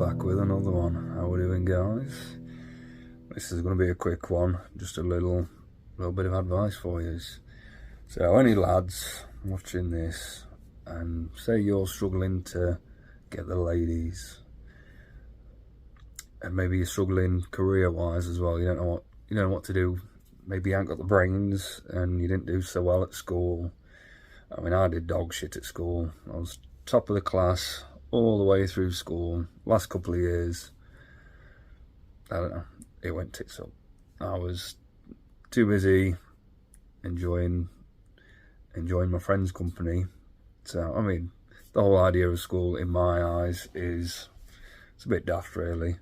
back with another one. How we doing, guys? This is going to be a quick one, just a little bit of advice for you. So any lads watching this, and say you're struggling to get the ladies, and maybe you're struggling career-wise as well, you don't know what to do. Maybe you haven't got the brains and you didn't do so well at school. I mean, I did dog shit at school. I was top of the class all the way through school. Last couple of years, I don't know, it went tits up. I was too busy enjoying my friends' company. So, I mean, the whole idea of school, in my eyes, it's a bit daft, really.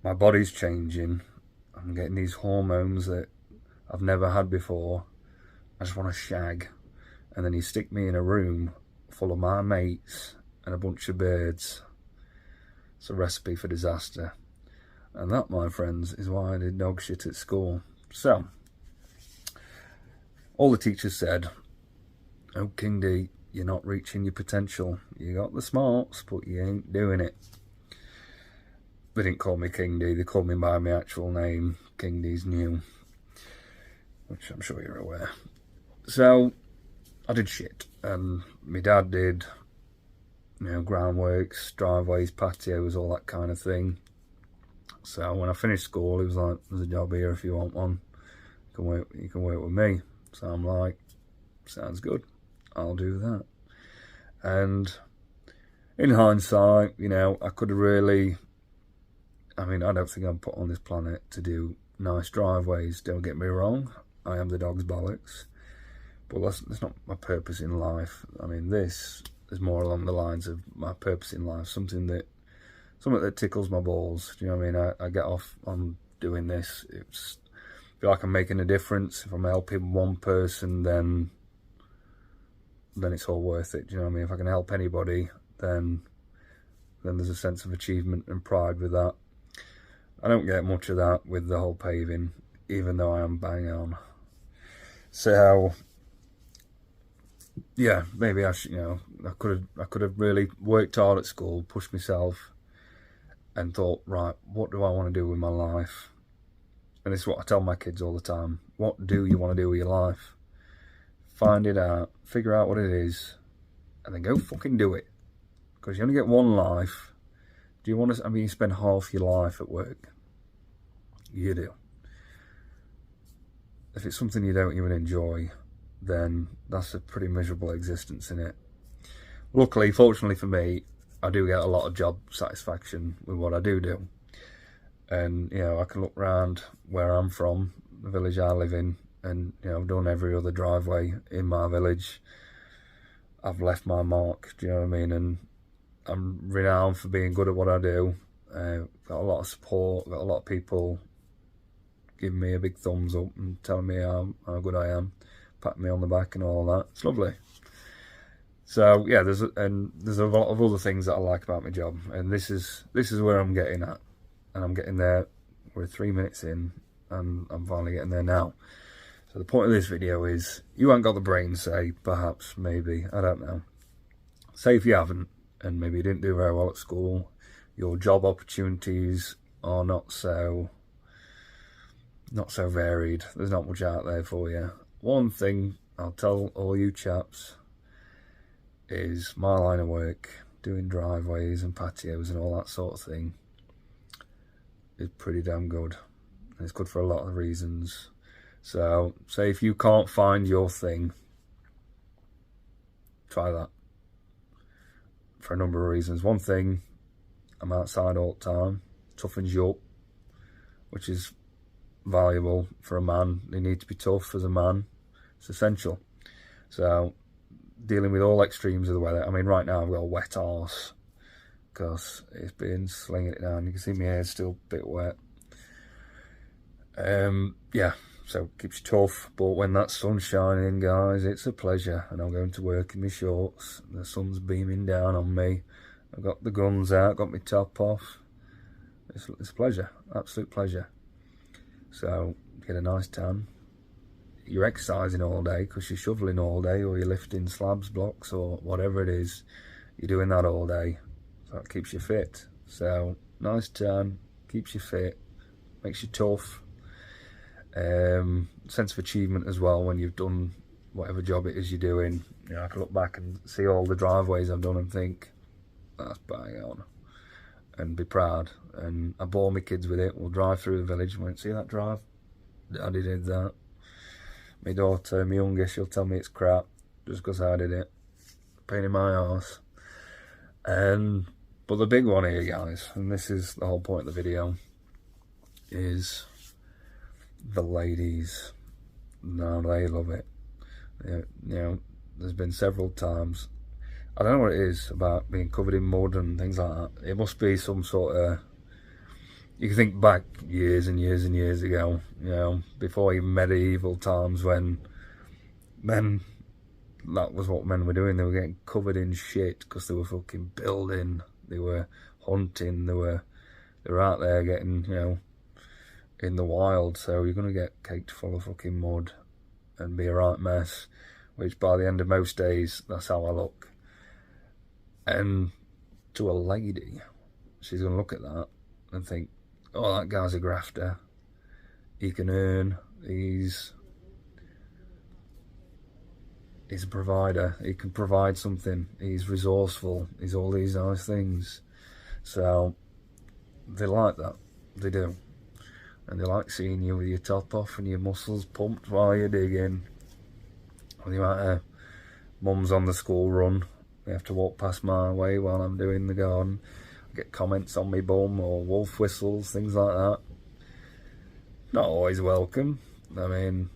My body's changing. I'm getting these hormones that I've never had before. I just want to shag. And then you stick me in a room full of my mates and a bunch of birds. It's a recipe for disaster. And that, my friends, is why I did dog shit at school. So, all the teachers said, "Oh, King D, you're not reaching your potential. You got the smarts, but you ain't doing it." They didn't call me King D, they called me by my actual name, King D's New, which I'm sure you're aware. So, I did shit, and my dad did, groundworks, driveways, patios, all that kind of thing. So when I finished school, he was like, "There's a job here if you want one. You can work with me." So I'm like, "Sounds good, I'll do that." And in hindsight, I could have really, I don't think I'm put on this planet to do nice driveways, don't get me wrong. I am the dog's bollocks. But that's not my purpose in life. I mean, this is more along the lines of my purpose in life, something that tickles my balls. Do you know what I mean? I get off on doing this. I feel like I'm making a difference. If I'm helping one person, then it's all worth it. Do you know what I mean? If I can help anybody, then there's a sense of achievement and pride with that. I don't get much of that with the whole paving, even though I am bang on. So, yeah, maybe I should, I could have really worked hard at school, pushed myself, and thought, right, what do I want to do with my life? And this is what I tell my kids all the time. What do you want to do with your life? Find it out, figure out what it is, and then go fucking do it. Because you only get one life. Do you want to, you spend half your life at work. You do. If it's something you don't even enjoy, then that's a pretty miserable existence, isn't it? Luckily, fortunately for me, I do get a lot of job satisfaction with what I do. And, I can look around where I'm from, the village I live in, and, I've done every other driveway in my village. I've left my mark, do you know what I mean? And I'm renowned for being good at what I do. Got a lot of support, got a lot of people giving me a big thumbs up and telling me how good I am, patting me on the back and all that. It's lovely. So yeah, there's a lot of other things that I like about my job, and this is where I'm getting at, and I'm getting there. We're 3 minutes in, and I'm finally getting there now. So the point of this video is, you haven't got the brains, say, perhaps, maybe, I don't know. Say if you haven't, and maybe you didn't do very well at school, your job opportunities are not so varied. There's not much out there for you. One thing I'll tell all you chaps is my line of work, doing driveways and patios and all that sort of thing, is pretty damn good. And it's good for a lot of reasons. So, say if you can't find your thing, try that. For a number of reasons. One thing, I'm outside all the time, toughens you up, which is valuable for a man. You need to be tough as a man. It's essential. So, dealing with all extremes of the weather. Right now I've got a wet arse because it's been slinging it down. You can see my hair's still a bit wet. Yeah, so keeps you tough. But when that sun's shining, guys, it's a pleasure. And I'm going to work in my shorts. The sun's beaming down on me. I've got the guns out, got my top off. It's a pleasure, absolute pleasure. So get a nice tan. You're exercising all day because you're shoveling all day, or you're lifting slabs, blocks, or whatever it is. You're doing that all day, so that keeps you fit. So nice tan, keeps you fit, makes you tough. Sense of achievement as well when you've done whatever job it is you're doing. You know, I can look back and see all the driveways I've done and think, that's bang on, and be proud. And I bore my kids with it. We'll drive through the village and went, see that drive? Daddy did that. My daughter, my youngest, she'll tell me it's crap just because I did it. Pain in my arse. But the big one here, guys, and this is the whole point of the video, is the ladies. No, they love it. You know, there's been several times. I don't know what it is about being covered in mud and things like that. It must be some sort of... You can think back years and years and years ago, you know, before even medieval times, when men... That was what men were doing. They were getting covered in shit because they were fucking building. They were hunting. They were out there getting, you know, in the wild. So you're gonna get caked full of fucking mud and be a right mess. Which by the end of most days, that's how I look. And to a lady, she's gonna look at that and think, "Oh, that guy's a grafter. He can earn. He's a provider. He can provide something. He's resourceful. He's all these nice things." So they like that. They do. And they like seeing you with your top off and your muscles pumped while you're digging. And the amount of mums on the school run, they have to walk past my way while I'm doing the garden. I get comments on me bum or wolf whistles, things like that. Not always welcome. I mean,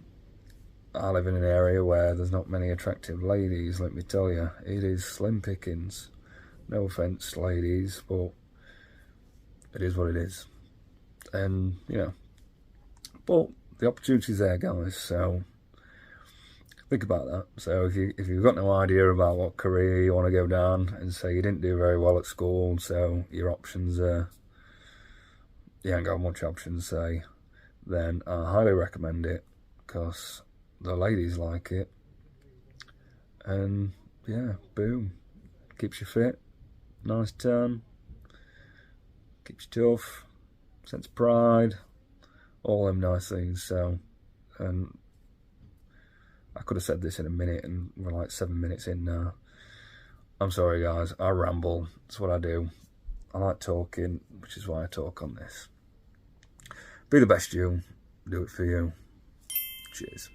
I live in an area where there's not many attractive ladies, let me tell you. It is slim pickings. No offence, ladies, but it is what it is. And, you know, but the opportunity's there, guys, so think about that. So if you've got no idea about what career you want to go down, and say you didn't do very well at school, so your options are, you ain't got much options, say, then I highly recommend it, because the ladies like it. And yeah, boom, keeps you fit, nice tan, keeps you tough, sense of pride, all them nice things. So, and I could have said this in a minute and we're like 7 minutes in now. I'm sorry guys, I ramble, that's what I do. I like talking, which is why I talk on this. Be the best you, do it for you. Cheers.